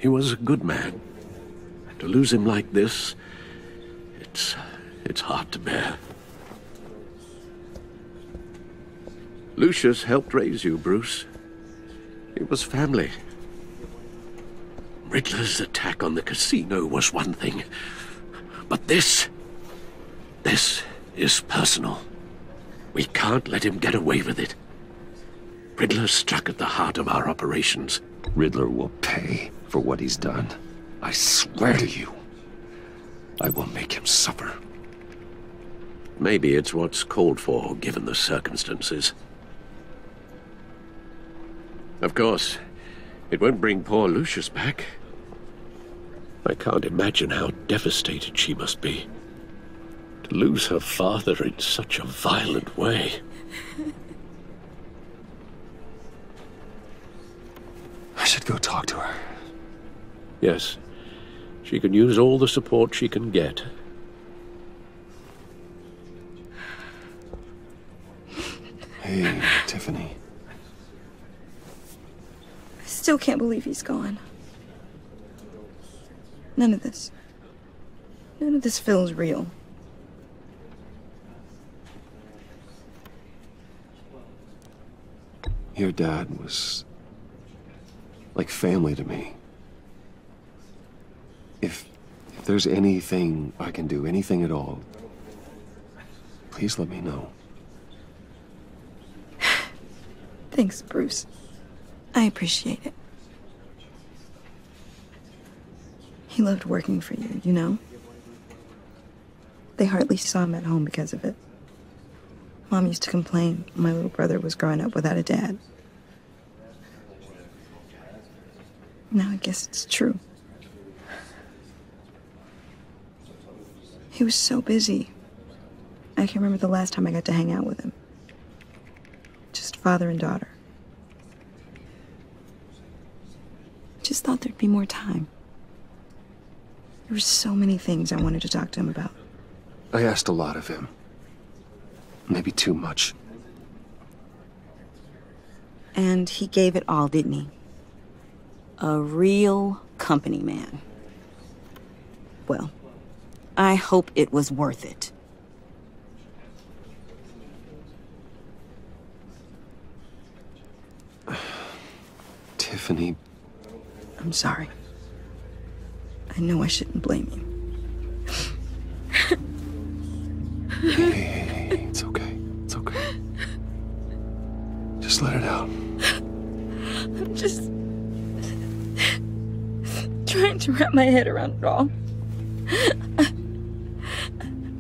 He was a good man. To lose him like this, it's hard to bear. Lucius helped raise you, Bruce. It was family. Riddler's attack on the casino was one thing, but this is personal. We can't let him get away with it. Riddler struck at the heart of our operations. Riddler will pay for what he's done. I swear to you, I will make him suffer. Maybe it's what's called for, given the circumstances. Of course, it won't bring poor Lucius back. I can't imagine how devastated she must be. To lose her father in such a violent way. I should go talk to her. Yes, she can use all the support she can get. Hey, Tiffany. I still can't believe he's gone. None of this feels real. Your dad was like family to me. If there's anything I can do, anything at all, please let me know. Thanks, Bruce. I appreciate it. He loved working for you, you know? They hardly saw him at home because of it. Mom used to complain my little brother was growing up without a dad. Now I guess it's true. He was so busy. I can't remember the last time I got to hang out with him. Just father and daughter. I just thought there'd be more time. There were so many things I wanted to talk to him about. I asked a lot of him. Maybe too much. And he gave it all, didn't he? A real company man. Well, I hope it was worth it. Tiffany. I'm sorry. I know I shouldn't blame you. Hey, it's okay. It's okay. Just let it out. I'm just trying to wrap my head around it all.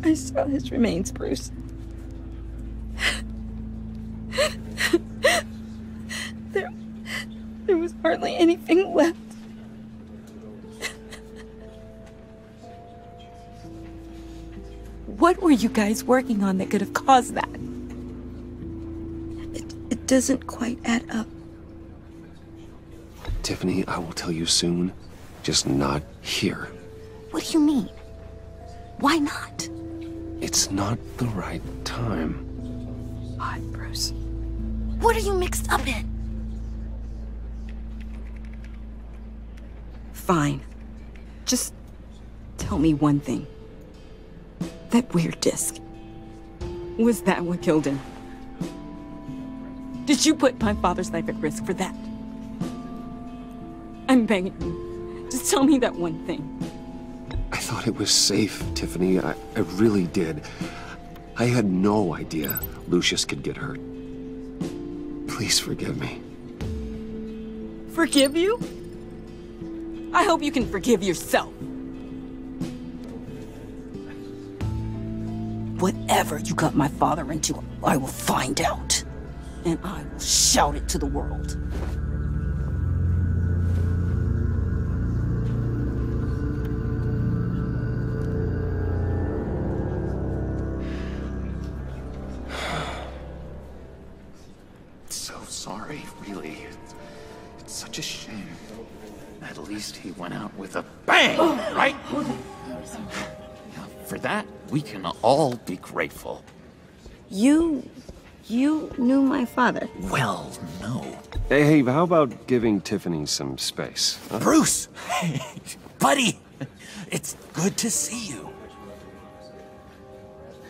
I saw his remains, Bruce. There was hardly anything left. What were you guys working on that could have caused that? It doesn't quite add up. Tiffany, I will tell you soon. Just not here. What do you mean? Why not? It's not the right time. Odd, Bruce. What are you mixed up in? Fine. Just tell me one thing. That weird disc. Was that what killed him? Did you put my father's life at risk for that? I'm begging you. Just tell me that one thing. I thought it was safe, Tiffany. I really did. I had no idea Lucius could get hurt. Please forgive me. Forgive you? I hope you can forgive yourself. Whatever you got my father into, I will find out. And I will shout it to the world. So sorry, really. It's such a shame. At least he went out with a bang, right? For that, we can all be grateful. You You knew my father. Well, no. Hey, how about giving Tiffany some space? Huh? Bruce! Buddy! It's good to see you.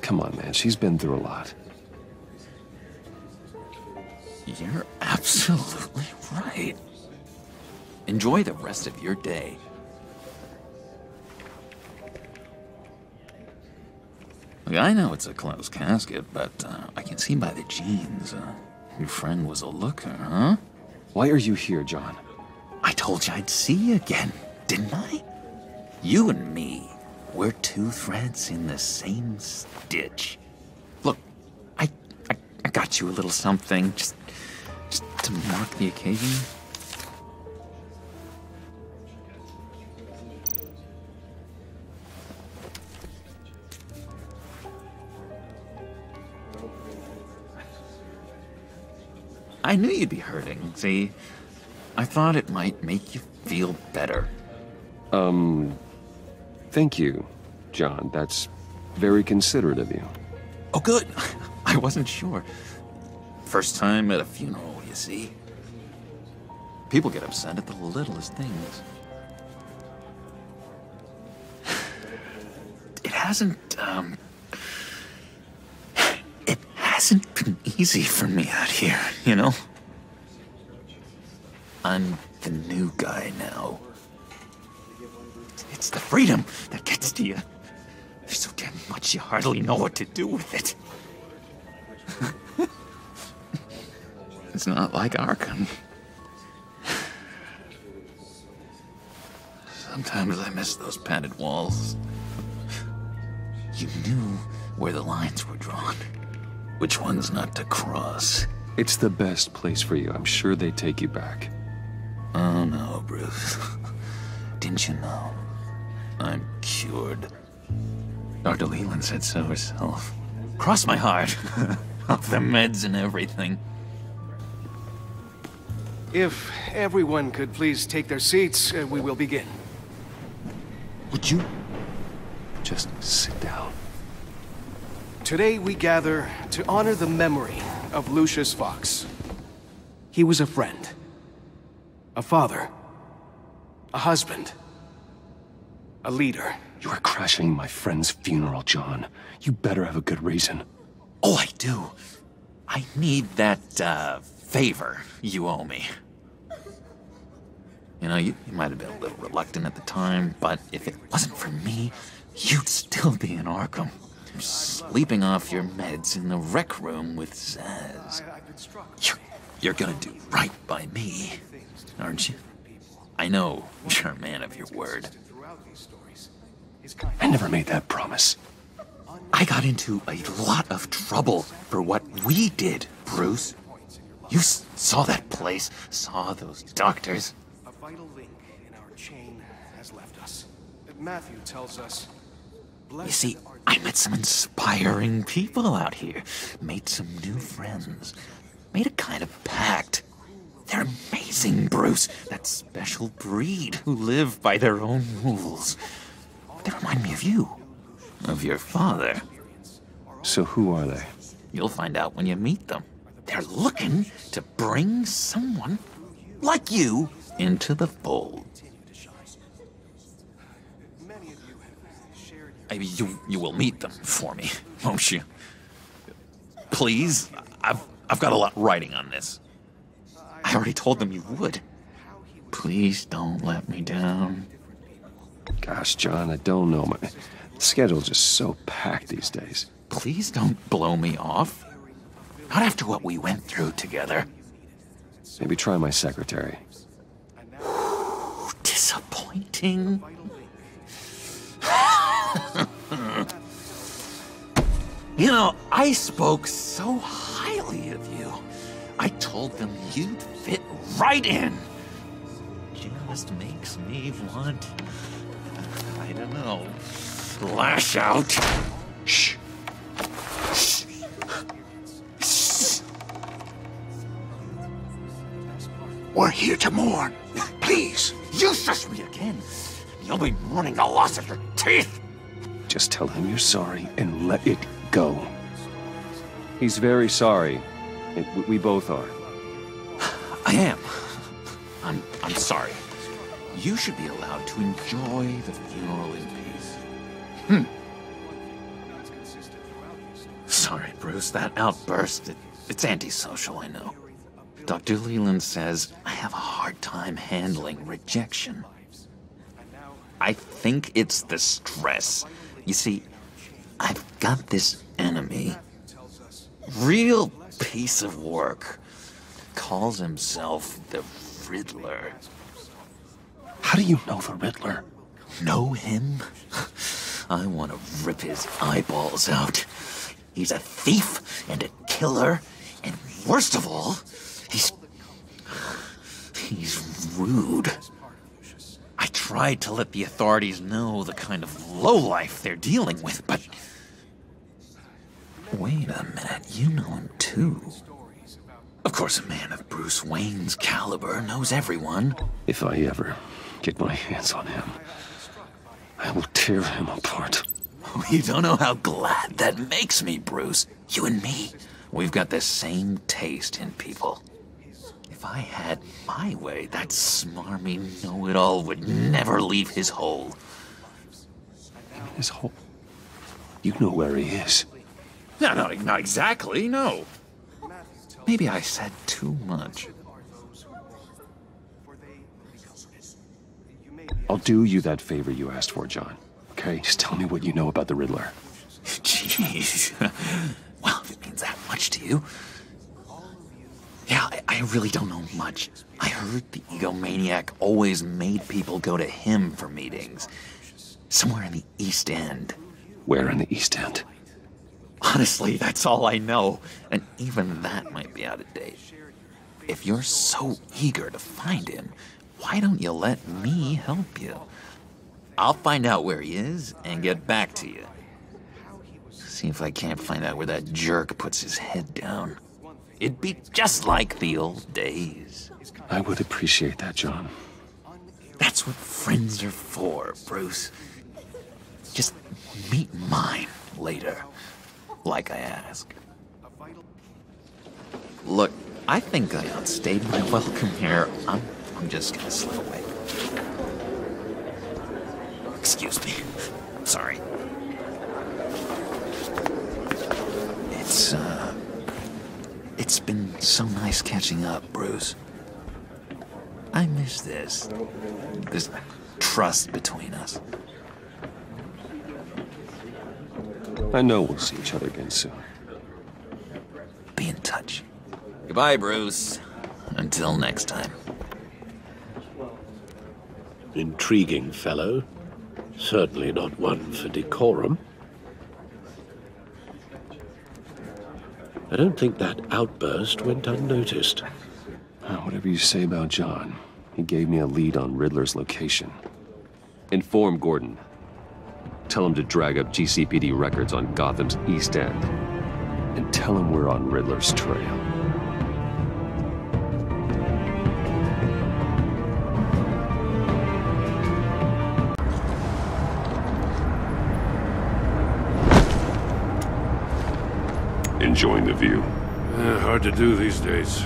Come on, man. She's been through a lot. You're absolutely right. Enjoy the rest of your day. Look, I know it's a closed casket, but I can see by the jeans, your friend was a looker, huh? Why are you here, John? I told you I'd see you again, didn't I? You and me, we're two threads in the same stitch. Look, I got you a little something, just to mark the occasion. I knew you'd be hurting, see? I thought it might make you feel better. Thank you, John. That's very considerate of you. Oh, good. I wasn't sure. First time at a funeral, you see? People get upset at the littlest things. It hasn't been easy for me out here, you know? I'm the new guy now. It's the freedom that gets to you. There's so damn much you hardly know what to do with it. It's not like Arkham. Sometimes I miss those padded walls. You knew where the lines were drawn. Which ones not to cross. It's the best place for you. I'm sure they take you back. Oh no, Bruce. Didn't you know? I'm cured. Dr. Leland said so herself. Cross my heart. Off the meds and everything. If everyone could please take their seats, we will begin. Would you just sit down? Today we gather to honor the memory of Lucius Fox. He was a friend, a father, a husband, a leader. You are crashing my friend's funeral, John. You better have a good reason. Oh, I do. I need that, favor you owe me. You know, you might have been a little reluctant at the time, but if it wasn't for me, you'd still be in Arkham. Sleeping off your meds in the rec room with Zaz. You're gonna do right by me, aren't you? I know you're a man of your word. I never made that promise. I got into a lot of trouble for what we did, Bruce. You saw that place, saw those doctors. A vital link in our chain has left us. Matthew tells us. You see, I met some inspiring people out here, made some new friends, made a kind of pact. They're amazing, Bruce, that special breed who live by their own rules. They remind me of you, of your father. So who are they? You'll find out when you meet them. They're looking to bring someone like you into the fold. You will meet them for me, won't you? Please, I've got a lot riding on this. I already told them you would. Please don't let me down. Gosh, John, I don't know. My schedule's just so packed these days. Please don't blow me off. Not after what we went through together. Maybe try my secretary. Disappointing. You know, I spoke so highly of you. I told them you'd fit right in. Just makes me want, I don't know, lash out. Shh. Shh. Shh. We're here to mourn. Please, you shush me again. You'll be mourning the loss of your teeth. Just tell him you're sorry and let it go. He's very sorry. We both are. I am. I'm sorry. You should be allowed to enjoy the funeral in peace. Sorry, Bruce, that outburst, it's antisocial, I know. Dr. Leland says I have a hard time handling rejection. I think it's the stress. You see, I've got this enemy. Real piece of work. Calls himself the Riddler. How do you know the Riddler? Know him? I want to rip his eyeballs out. He's a thief and a killer, and worst of all, he's rude. I tried to let the authorities know the kind of lowlife they're dealing with, but... Wait a minute, you know him too. Of course, a man of Bruce Wayne's caliber knows everyone. If I ever get my hands on him, I will tear him apart. You don't know how glad that makes me, Bruce. You and me, we've got the same taste in people. If I had my way, that smarmy know-it-all would never leave his hole. His hole? You know where he is. No, not exactly, no. Maybe I said too much. I'll do you that favor you asked for, John. Okay? Just tell me what you know about the Riddler. Jeez. Well, if it means that much to you. Yeah, I really don't know much. I heard the egomaniac always made people go to him for meetings. Somewhere in the East End. Where in the East End? Honestly, that's all I know. And even that might be out of date. If you're so eager to find him, why don't you let me help you? I'll find out where he is and get back to you. See if I can't find out where that jerk puts his head down. It'd be just like the old days. I would appreciate that, John. That's what friends are for, Bruce. Just meet mine later, like I asked. Look, I think I outstayed my welcome here. I'm just gonna slip away. Excuse me. I'm sorry. It's been so nice catching up, Bruce. I miss this trust between us. I know we'll see each other again soon. Be in touch. Goodbye, Bruce. Until next time. Intriguing fellow. Certainly not one for decorum. I don't think that outburst went unnoticed. Whatever you say about John, he gave me a lead on Riddler's location. Inform Gordon. Tell him to drag up GCPD records on Gotham's East End. And tell him we're on Riddler's trail. Enjoying the view? Hard to do these days.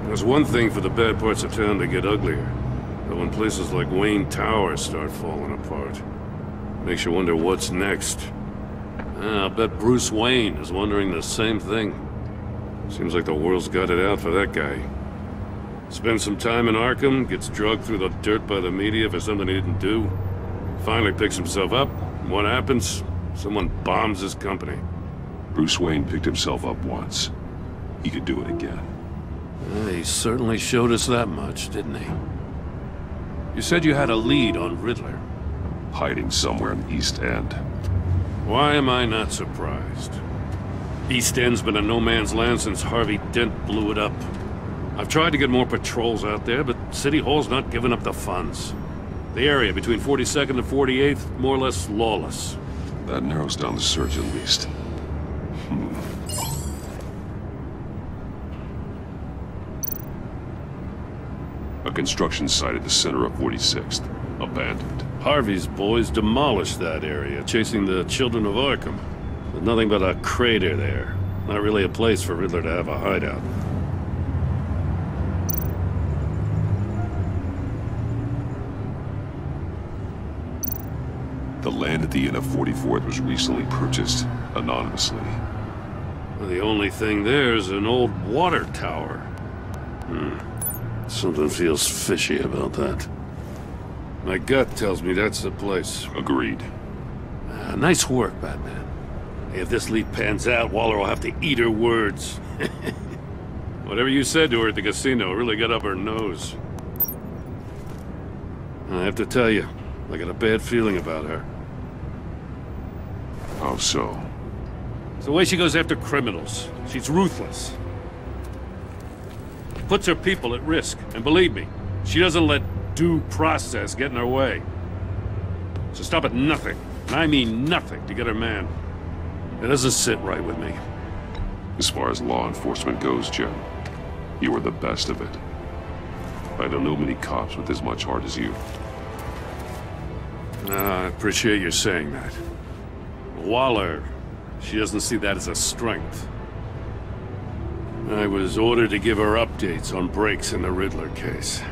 There's one thing for the bad parts of town to get uglier. But when places like Wayne Tower start falling apart, makes you wonder what's next. I'll bet Bruce Wayne is wondering the same thing. Seems like the world's got it out for that guy. Spends some time in Arkham, gets drugged through the dirt by the media for something he didn't do. Finally picks himself up, and what happens? Someone bombs his company. Bruce Wayne picked himself up once. He could do it again. He certainly showed us that much, didn't he? You said you had a lead on Riddler. Hiding somewhere in the East End. Why am I not surprised? East End's been a no-man's land since Harvey Dent blew it up. I've tried to get more patrols out there, but City Hall's not giving up the funds. The area between 42nd and 48th, more or less lawless. That narrows down the search at least. A construction site at the center of 46th. Abandoned. Harvey's boys demolished that area, chasing the Children of Arkham. There's nothing but a crater there. Not really a place for Riddler to have a hideout. The land at the end of 44th was recently purchased anonymously. Well, the only thing there is an old water tower. Something feels fishy about that. My gut tells me that's the place. Agreed. Nice work, Batman. Hey, if this lead pans out, Waller will have to eat her words. Whatever you said to her at the casino really got up her nose. I have to tell you, I got a bad feeling about her. How so? It's the way she goes after criminals. She's ruthless. Puts her people at risk. And believe me, she doesn't let due process get in her way. So stop at nothing, and I mean nothing, to get her man. It doesn't sit right with me. As far as law enforcement goes, Jim, you are the best of it. I don't know many cops with as much heart as you. I appreciate you saying that. Waller, she doesn't see that as a strength. I was ordered to give her updates on breaks in the Riddler case.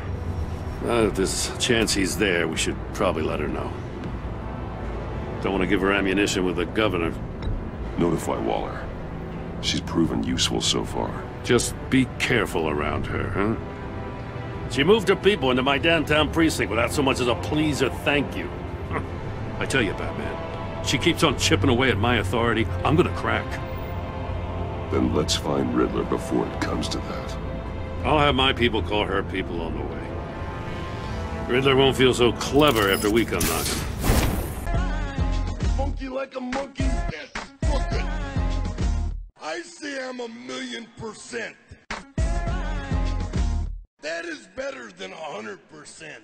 If there's a chance he's there, we should probably let her know. Don't want to give her ammunition with the governor. Notify Waller. She's proven useful so far. Just be careful around her, huh? She moved her people into my downtown precinct without so much as a please or thank you. I tell you, Batman, she keeps on chipping away at my authority, I'm gonna crack. Then let's find Riddler before it comes to that. I'll have my people call her people on the way. Riddler won't feel so clever after we come knocking. Funky like a monkey, that's crooked. I say I'm 1,000,000%. That is better than 100%.